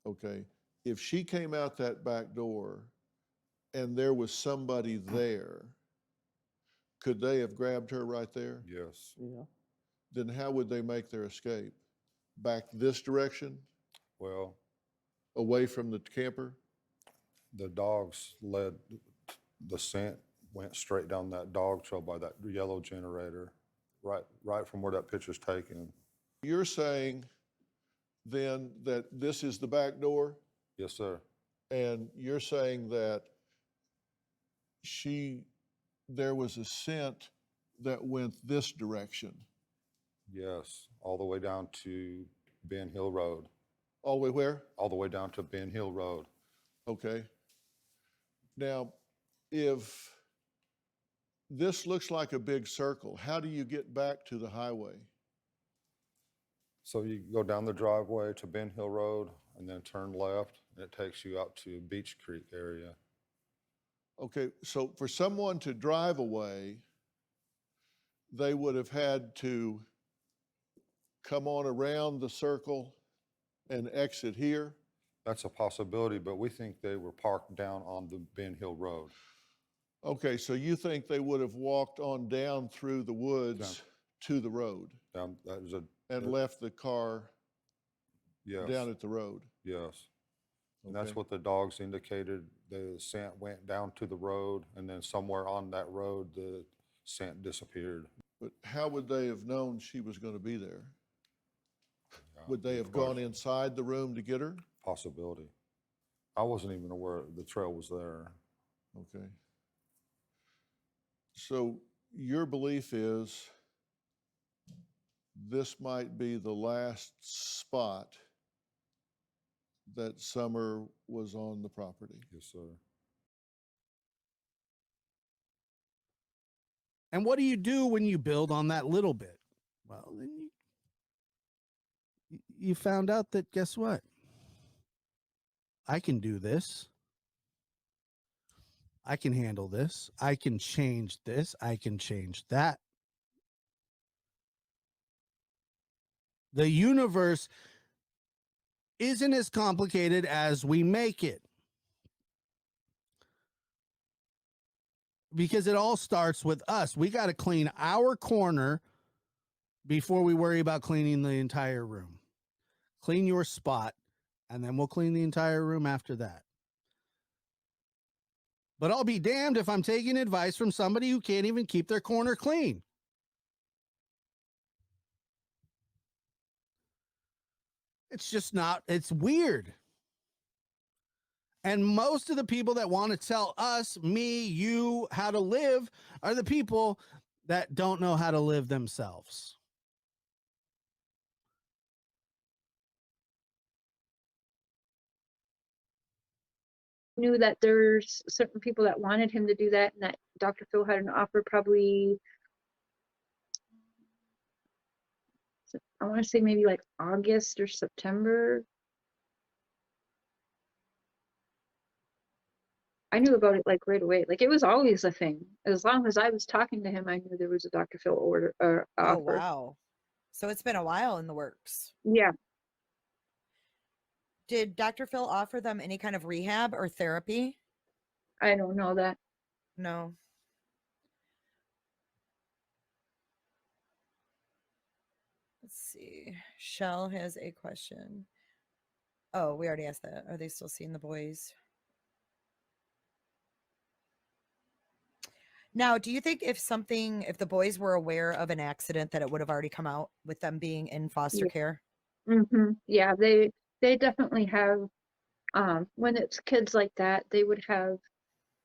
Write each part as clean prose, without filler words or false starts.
Okay. If she came out that back door and there was somebody there, could they have grabbed her right there? Yes. Yeah. Then how would they make their escape? Back this direction, Well, away from the camper? the dogs led, the scent went straight down that dog trail by that yellow generator, right from where that picture's taken. You're saying then that this is the back door, Yes, sir. and you're saying that there was a scent that went this direction, Yes, all the way down to Ben Hill Road. all the way where? All the way down to Ben Hill Road. Okay. Now, if this looks like a big circle, how do you get back to the highway? So you go down the driveway to Ben Hill Road and then turn left, and it takes you out to Beach Creek area. Okay, so for someone to drive away, they would have had to come on around the circle and exit here? That's a possibility, but we think they were parked down on the Ben Hill Road. Okay, so you think they would have walked on down through the woods to the road Down, that was and left the car yes, down at the road? yes. And Okay. that's what the dogs indicated. The scent went down to the road, and then somewhere on that road, the scent disappeared. But how would they have known she was going to be there? Yeah, Would they have of course, gone inside the room to get her? possibility. I wasn't even aware the trail was there. Okay. So your belief is this might be the last spot that Summer was on the property? Yes, sir. And what do you do when you build on that little bit? Well, then you found out that, guess what? I can do this. I can handle this. I can change this. I can change that. The universe isn't as complicated as we make it. Because it all starts with us. We got to clean our corner before we worry about cleaning the entire room. Clean your spot, and then we'll clean the entire room after that. But I'll be damned if I'm taking advice from somebody who can't even keep their corner clean. It's just not, it's weird. And most of the people that want to tell us, me, you, how to live are the people that don't know how to live themselves. Knew that there's certain people that wanted him to do that, and that Dr. Phil had an offer probably, I want to say maybe like August or September. I knew about it like right away. Like it was always a thing. As long as I was talking to him, I knew there was a Dr. Phil order or offer. Oh, wow. So it's been a while in the works. Yeah. Did Dr. Phil offer them any kind of rehab or therapy? I don't know that. No. Let's see. Shell has a question. Oh, we already asked that. Are they still seeing the boys? Now, do you think if the boys were aware of an accident, that it would have already come out with them being in foster care? Mm-hmm. Yeah, they definitely have. When it's kids like that, they would have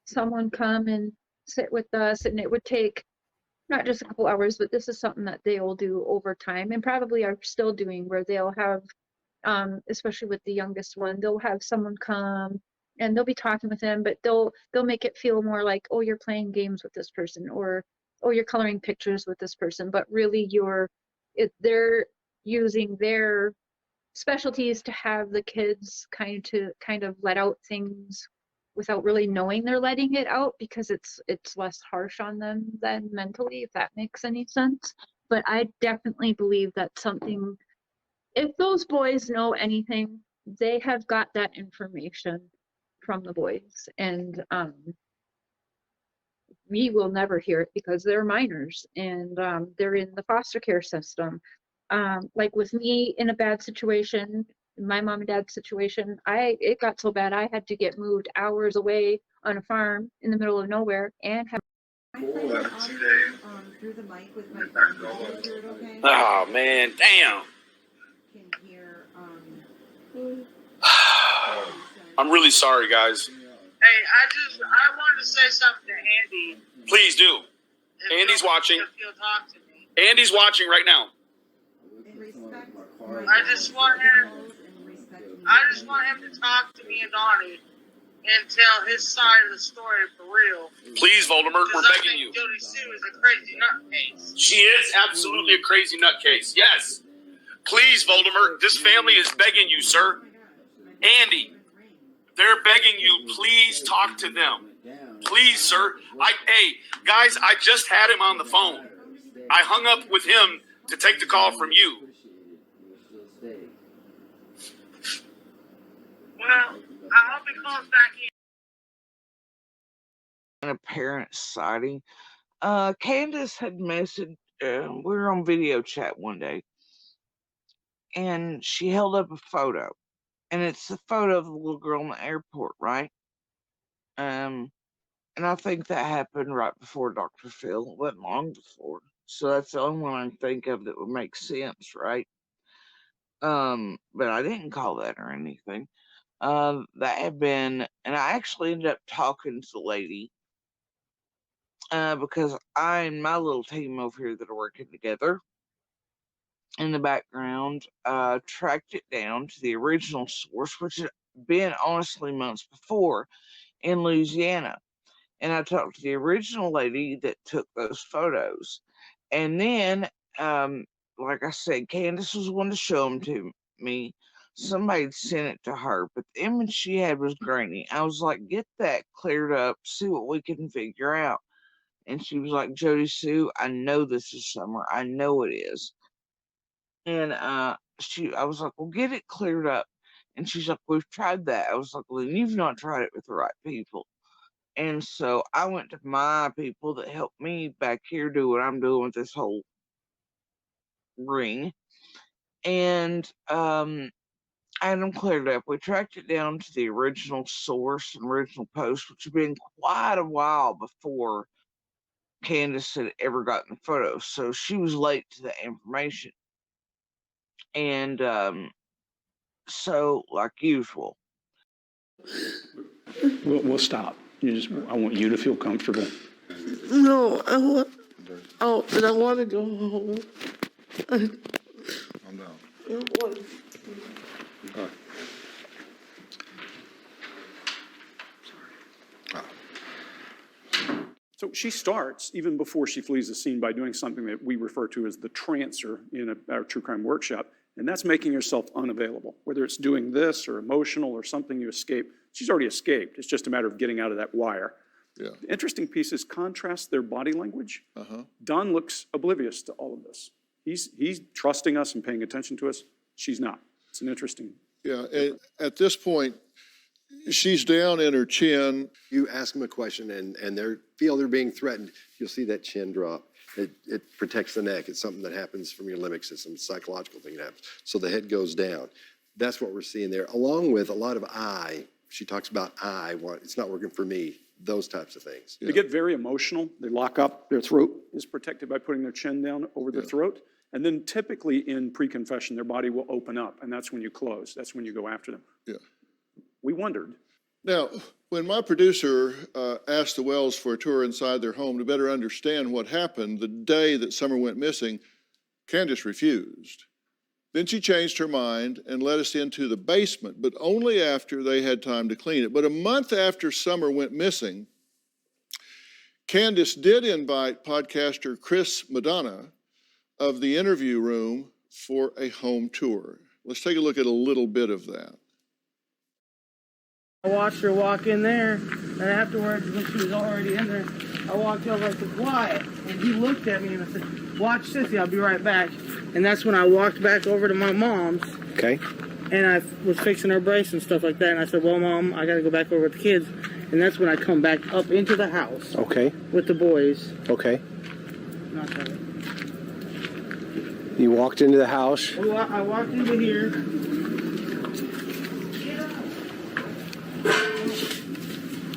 someone come and sit with us, and it would take not just a couple hours, but this is something that they will do over time, and probably are still doing, where they'll have, especially with the youngest one, they'll have someone come and they'll be talking with them, but they'll make it feel more like, oh, you're playing games with this person, or oh, you're coloring pictures with this person, but really they're using their specialties to have the kids kind of let out things without really knowing they're letting it out, because it's less harsh on them than mentally, if that makes any sense. But I definitely believe that's something, if those boys know anything, they have got that information from the boys, and we will never hear it because they're minors, and they're in the foster care system. Like with me in a bad situation, my mom and dad's situation, it got so bad I had to get moved hours away on a farm in the middle of nowhere and have Through the mic with my phone. Can you hear it okay? Oh man, damn. Can hear I'm really sorry, guys. Hey, I wanted to say something to Andy. Please do. Andy's watching. If he'll talk to me. Andy's watching right now. I just want him to talk to me and Donnie and tell his side of the story for real. Please, Voldemort, we're begging you. Jody Sue is a crazy nutcase. She is absolutely a crazy nutcase. Yes. Please, Voldemort, this family is begging you, sir. Andy, they're begging you, please talk to them. Please, sir. Hey, guys, I just had him on the phone. I hung up with him to take the call from you. Well, I hope he calls back in. An apparent sighting. Candace had messaged, we were on video chat one day, and she held up a photo, and it's a photo of the little girl in the airport, right? And I think that happened right before Dr. Phil. It wasn't long before. So that's the only one I can think of that would make sense, right? But I didn't call that or anything. That had been, and I actually ended up talking to the lady because I and my little team over here that are working together in the background tracked it down to the original source, which had been honestly months before in Louisiana. And I talked to the original lady that took those photos. And then, like I said, Candace was one to show them to me. Somebody had sent it to her, but the image she had was grainy. I was like, get that cleared up, see what we can figure out. And she was like, Jody Sue, I know this is Summer. I know it is. And I was like, well, get it cleared up. And she's like, we've tried that. I was like, well, then you've not tried it with the right people. And so I went to my people that helped me back here do what I'm doing with this whole ring. And I had them cleared up. We tracked it down to the original source and original post, which had been quite a while before Candace had ever gotten the photos. So she was late to that information. And so, like usual. We'll stop. I want you to feel comfortable. No, I want to go home. I'm down. I want So she starts, even before she flees the scene, by doing something that we refer to as the trancer in our true crime workshop, and that's making yourself unavailable. Whether it's doing this or emotional or something you escape, she's already escaped. It's just a matter of getting out of that wire. Yeah. The interesting piece is contrast their body language. Don looks oblivious to all of this. He's trusting us and paying attention to us. She's not. It's an interesting. Yeah, at this point, she's down in her chin. You ask them a question and they feel they're being threatened, you'll see that chin drop. It protects the neck. It's something that happens from your limbic system. It's a psychological thing that happens. So the head goes down. That's what we're seeing there, along with a lot of eye. She talks about eye, it's not working for me, those types of things. They get very emotional. They lock up. Their throat is protected by putting their chin down over their throat. And then typically in pre-confession, their body will open up, and that's when you close. That's when you go after them. Yeah. We wondered. Now, when my producer asked the Wells for a tour inside their home to better understand what happened the day that Summer went missing, Candace refused. Then she changed her mind and led us into the basement, but only after they had time to clean it. But a month after Summer went missing, Candace did invite podcaster Chris Madonna of the Interview Room for a home tour. Let's take a look at a little bit of that. I watched her walk in there, and afterwards, when she was already in there, I walked over and said, quiet. And he looked at me and I said, watch Sissy, I'll be right back. And that's when I walked back over to my mom's. Okay. and I was fixing her brace and stuff like that. And I said, well, Mom, I got to go back over with the kids. And that's when I come back up into the house. Okay. With the boys. Okay. Not that. You walked into the house. Well, I walked into here.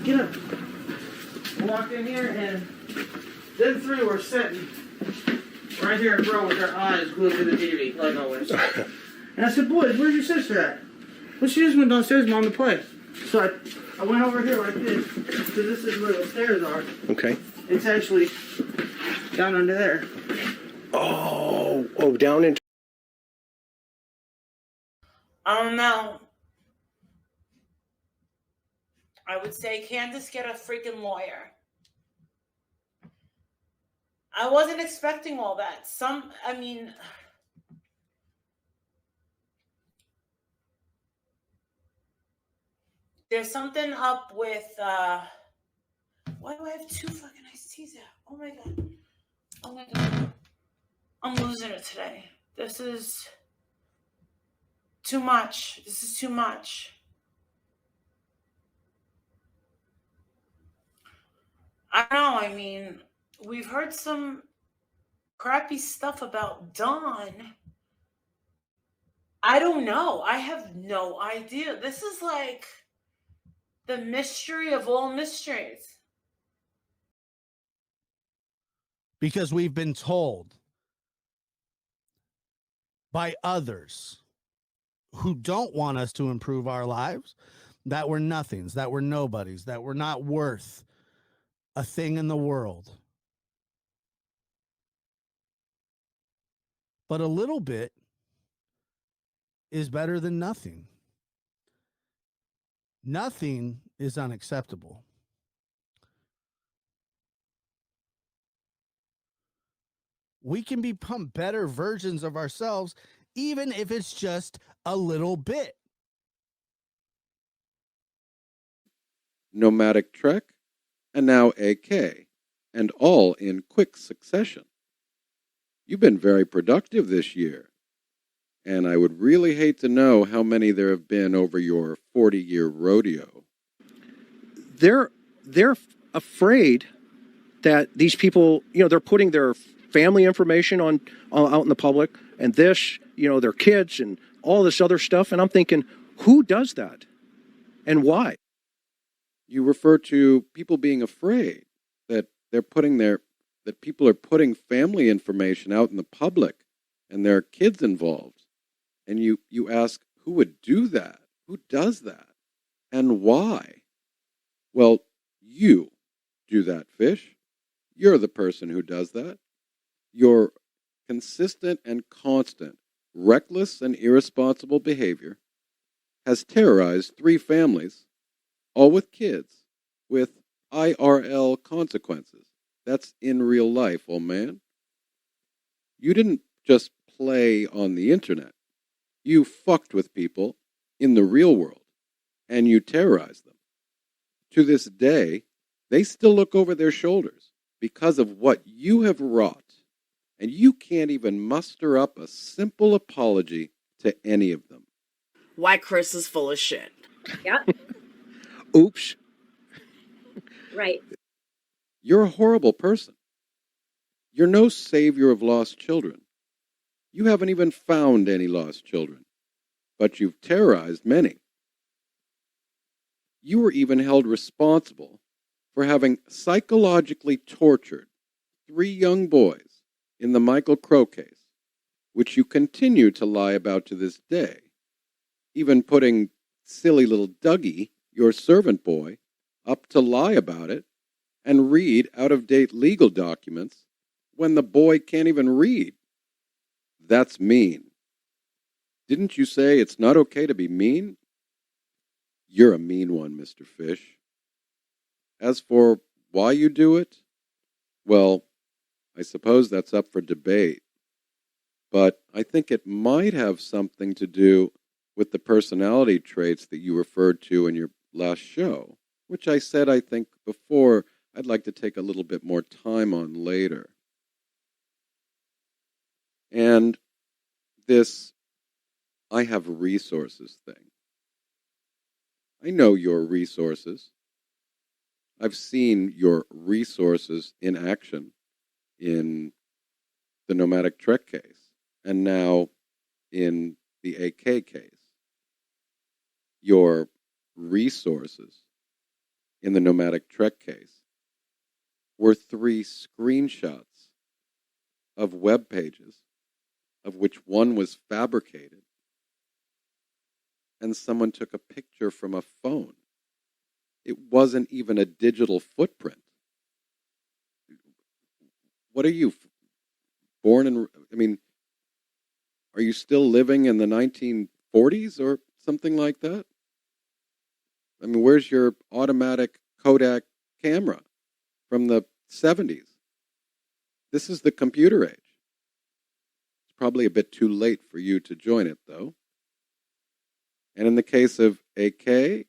Get up. I walked in here and them three were sitting right here in row with their eyes glued to the TV, like always. And I said, boys, where's your sister at? Well, she just went downstairs, Mom, to play. So I went over here like this, because this is where the stairs are. Okay. It's actually down under there. Oh, down into. I don't know. I would say Candace get a freaking lawyer. I wasn't expecting all that. There's something up with, why do I have 2 fucking iced teas out? Oh my God. I'm losing it today. This is too much. I don't know. We've heard some crappy stuff about Dawn. I don't know. I have no idea. This is like the mystery of all mysteries. Because we've been told by others who don't want us to improve our lives that we're nothings, that we're nobodies, that we're not worth a thing in the world. But a little bit is better than nothing. Nothing is unacceptable. We can become better versions of ourselves, even if it's just a little bit. Nomadic Trek, and now AK, and all in quick succession. You've been very productive this year, and I would really hate to know how many there have been over your 40-year rodeo. They're afraid that these people, they're putting their family information on out in the public, and this, their kids and all this other stuff. And I'm thinking, who does that, and why? You refer to people being afraid that that people are putting family information out in the public, and there are kids involved. And you ask, who would do that? Who does that? And why? Well, you do that, Fish. You're the person who does that. Your consistent and constant, reckless and irresponsible behavior has terrorized 3 families, all with kids, with IRL consequences. That's in real life, old man. You didn't just play on the internet. You fucked with people in the real world, and you terrorized them. To this day, they still look over their shoulders because of what you have wrought, and you can't even muster up a simple apology to any of them. Why Chris is full of shit. Yep. Oops. Right. You're a horrible person. You're no savior of lost children. You haven't even found any lost children, but you've terrorized many. You were even held responsible for having psychologically tortured 3 young boys in the Michael Crow case, which you continue to lie about to this day, even putting silly little Dougie, your servant boy, up to lie about it and read out-of-date legal documents when the boy can't even read. That's mean. Didn't you say it's not okay to be mean? You're a mean one, Mr. Fish. As for why you do it, well, I suppose that's up for debate. But I think it might have something to do with the personality traits that you referred to in your last show, which I said I think before I'd like to take a little bit more time on later. And this I have resources thing. I know your resources. I've seen your resources in action in the Nomadic Trek case and now in the AK case. Your resources in the Nomadic Trek case were 3 screenshots of web pages, of which one was fabricated, and someone took a picture from a phone. It wasn't even a digital footprint. What are you, born in, I mean, are you still living in the 1940s or something like that? I mean, where's your automatic Kodak camera from the 70s? This is the computer age. It's probably a bit too late for you to join it, though. And in the case of AK,